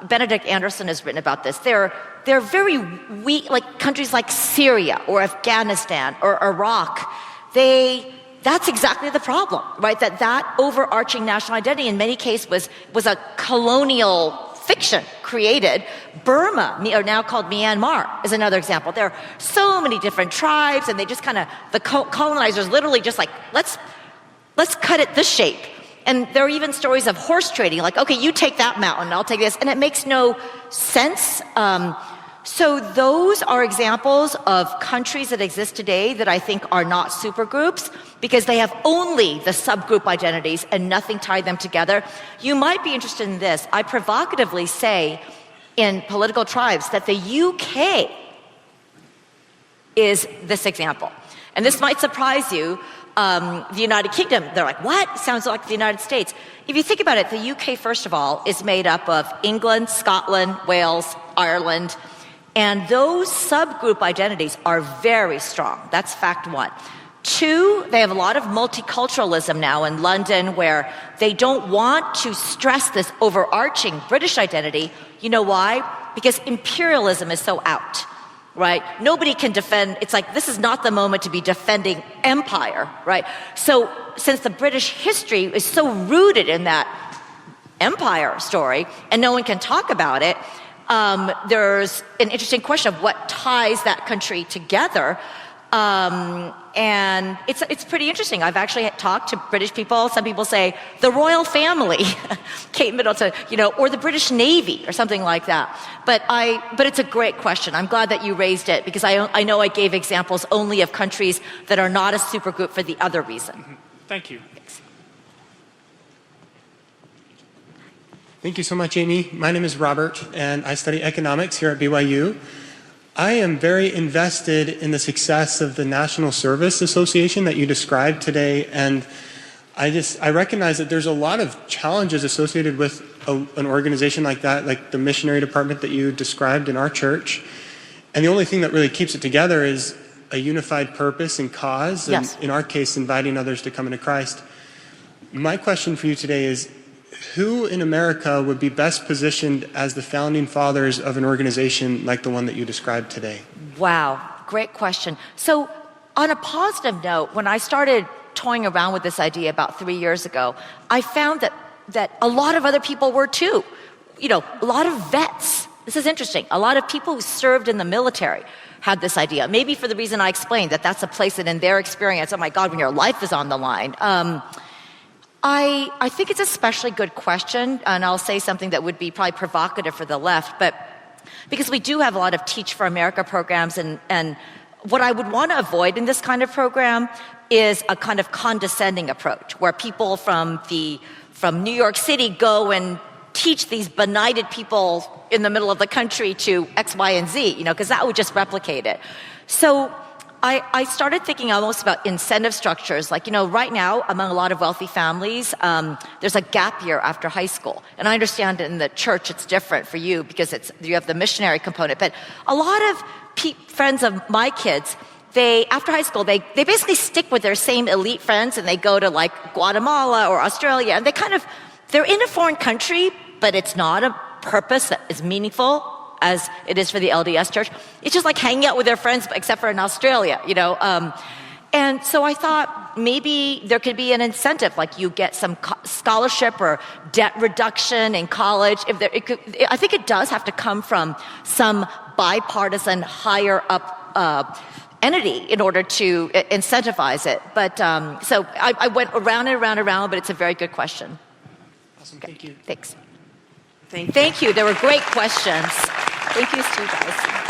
Benedict Anderson has written about this, they're very weak, like countries like Syria or Afghanistan or Iraq. That's exactly the problem, right? That overarching national identity in many cases was a colonial fiction created. Burma, or now called Myanmar, is another example. There are so many different tribes, and they just kind of, the colonizers literally just like, let's cut it this shape. And there are even stories of horse trading, like, okay, you take that mountain, I'll take this, and it makes no sense. So those are examples of countries that exist today that I think are not supergroups because they have only the subgroup identities and nothing tied them together. You might be interested in this. I provocatively say in political tribes that the UK is this example. And this might surprise you. The United Kingdom, they're like, what? Sounds like the United States. If you think about it, the UK, first of all, is made up of England, Scotland, Wales, Ireland, and those subgroup identities are very strong. That's fact one. Two, they have a lot of multiculturalism now in London where they don't want to stress this overarching British identity. You know why? Because imperialism is so out, right? Nobody can defend, it's like this is not the moment to be defending empire, right? So since the British history is so rooted in that empire story and no one can talk about it, there's an interesting question of what ties that country together. And it's pretty interesting. I've actually talked to British people. Some people say the royal family, Kate Middleton, or the British Navy or something like that. But it's a great question. I'm glad that you raised it because I know I gave examples only of countries that are not a supergroup for the other reason. Mm-hmm. Thank you. Thank you so much, Amy. My name is Robert, and I study economics here at BYU. I am very invested in the success of the National Service Association that you described today, and I recognize that there's a lot of challenges associated with an organization like that, like the missionary department that you described in our church. And the only thing that really keeps it together is a unified purpose and cause, and in our case, inviting others to come into Christ. My question for you today is, who in America would be best positioned as the founding fathers of an organization like the one that you described today? Wow, great question. So on a positive note, when I started toying around with this idea about 3 years ago, I found that a lot of other people were too. A lot of vets. This is interesting. A lot of people who served in the military had this idea. Maybe for the reason I explained, that that's a place that in their experience, oh my God, when your life is on the line. I think it's an especially good question, and I'll say something that would be probably provocative for the left, but because we do have a lot of Teach for America programs, and what I would want to avoid in this kind of program is a kind of condescending approach, where people from New York City go and teach these benighted people in the middle of the country to X, Y, and Z, because that would just replicate it. So I started thinking almost about incentive structures. Like, right now, among a lot of wealthy families, there's a gap year after high school. And I understand in the church it's different for you because you have the missionary component. But a lot of friends of my kids, after high school, they basically stick with their same elite friends and they go to like Guatemala or Australia. And they're in a foreign country, but it's not a purpose that is meaningful as it is for the LDS Church. It's just like hanging out with their friends, except for in Australia, And so I thought maybe there could be an incentive, like you get some scholarship or debt reduction in college. I think it does have to come from some bipartisan higher up entity in order to incentivize it. But so I went around and around and around, but it's a very good question. Awesome, thank you. Thanks. Thank you. Thank you. There were great questions. Thank you, Stu, guys.